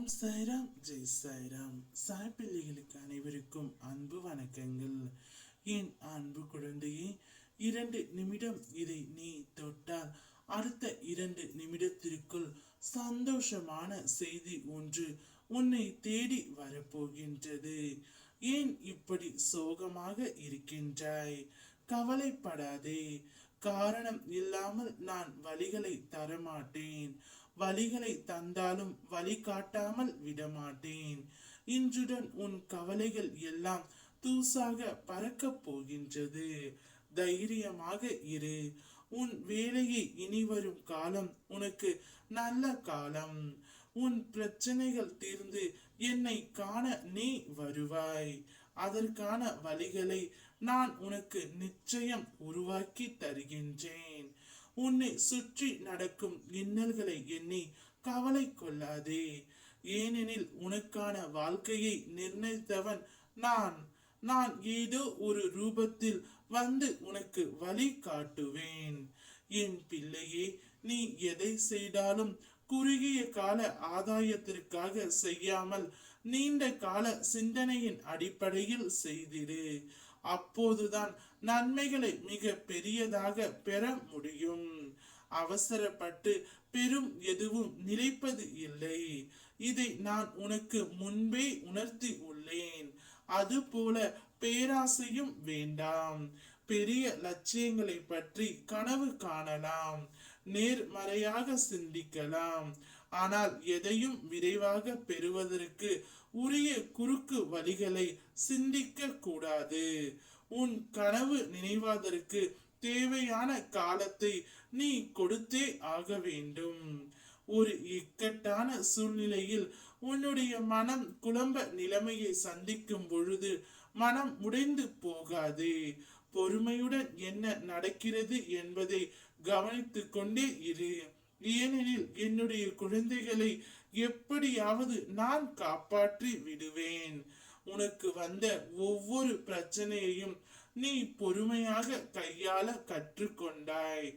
ஓம் சாய்ராம் ஜெய் சாய்ராம். சாய் பிள்ளைகளுக்கு அனைவருக்கும் அன்பு வணக்கங்கள். என் அன்பு குழந்தையே, 2 நிமிடம் இதை நீ தொட்டால் அடுத்த 2 நிமிடத்திற்குள் சந்தோஷமான செய்தி ஒன்று உன்னை தேடி வரப்போகின்றது. ஏன் இப்படி சோகமாக இருக்கின்றாய்? கவலைப்படாதே. காரணம் இல்லாமல் நான் வழிகளை தரமாட்டேன். வழிகளை தந்தாலும் வழி காட்டாமல் விடமாட்டேன். இன்றுடன் உன் கவலைகள் எல்லாம் தூசாக பறக்கப் போகின்றது. தைரியமாக இரு. உன் வேலையை இனி வரும் காலம் உனக்கு நல்ல காலம். உன் பிரச்சனைகள் தீர்ந்து என்னை காண நீ வருவாய். அதற்கான வழிகளை நான் உனக்கு நிச்சயம் உருவாக்கி தருகின்றேன். உன்னை சுற்றி நடக்கும் இன்னல்களை எண்ணி கவலை கொள்ளாதே. ஏனெனில் உனக்கான வாழ்க்கையை நிர்ணயித்தவன் நான். நான் ஏதோ ஒரு ரூபத்தில் வந்து உனக்கு வழி காட்டுவேன். என் பிள்ளையே, நீ எதை செய்தாலும் குறுகிய கால ஆதாயத்திற்காக செய்யாமல் நீண்ட கால சிந்தனையின் அடிப்படையில் செய்திரு. அப்போதுதான் நன்மைகளை மிக பெரியதாக பெற முடியும். அவசரப்பட்டு பெரும் எதுவும் நிலைப்பது இல்லை. இதை நான் உனக்கு முன்பே உணர்த்தி உள்ளேன். அதுபோல பேராசையும் வேண்டாம். பெரிய லட்சியங்களை பற்றி கனவு காணலாம், நேர்மறையாக சிந்திக்கலாம். ஆனால் எதையும் விரைவாக பெறுவதற்கு உரிய குறுக்கு வழிகளை சிந்திக்க கூடாது. உன் கனவு நினைவாதற்கு தேவையான காலத்தை நீ கொடுத்தே ஆக வேண்டும். ஒரு இக்கட்டான சூழ்நிலையில் உன்னுடைய மனம் குழம்ப நிலைமையை சந்திக்கும் பொழுது மனம் உடைந்து போகாதே. பொறுமையுடன் என்ன நடக்கிறது என்பதை கவனித்துக் கொண்டே இரு. ஏனெனில் என்னுடைய குழந்தைகளை எப்படியாவது நான் காப்பாற்றி விடுவேன். உனக்கு வந்த ஒவ்வொரு பிரச்சனையையும் நீ பொறுமையாக கையாள கற்றுக்கொண்டாய்.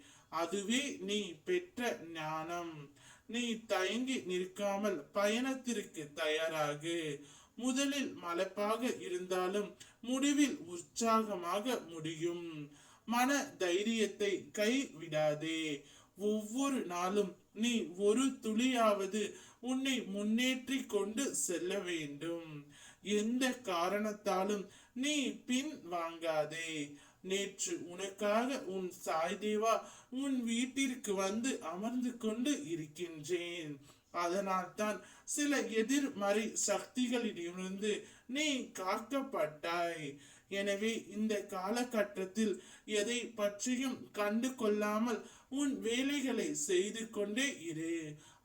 அதுவே நீ பெற்ற ஞானம். நீ தயங்கி நிற்காமல் பயணத்திற்கு தயாராகு. முதலில் மலைப்பாக இருந்தாலும் முடிவில் உற்சாகமாக முடியும். மன தைரியத்தை கைவிடாதே. ஒவ்வொரு நாளும் நீ ஒரு துளியாவது உன்னை முன்னேற்றி கொண்டு செல்ல வேண்டும். எந்த காரணத்தாலும் நீ பின் வாங்காதே. நேற்று உனக்காக உன் சாய் தேவா உன் வீட்டிற்கு வந்து அமர்ந்து கொண்டு இருக்கின்றேன். அதனால் தான் சில எதிர்மறை சக்திகளிலிருந்து நீ காக்கப்பட்டாய். எனவே இந்த காலகட்டத்தில் எதை பற்றியும் கண்டு கொள்ளாமல் உன் வேலைகளை செய்து கொண்டே இரு.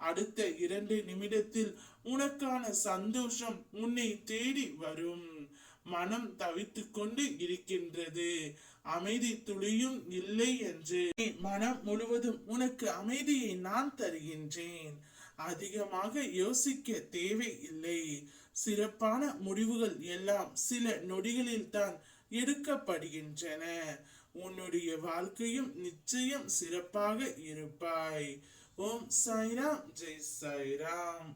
அடுத்த 2 நிமிடத்தில் உனக்கான சந்தோஷம் உன்னை தேடி வரும். மனம் தவித்து கொண்டு இருக்கின்றது, அமைதி துளியும் இல்லை என்று. மனம் முழுவதும் உனக்கு அமைதியை நான் தருகின்றேன். அதிகமாக யோசிக்க தேவை இல்லை. சிறப்பான முடிவுகள் எல்லாம் சில நொடிகளில் தான் எடுக்கப்படுகின்றன. உன்னுடைய வாழ்க்கையும் நிச்சயம் சிறப்பாக இருப்பாய். ஓம் சாய்ராம் ஜெய் சாய்ராம்.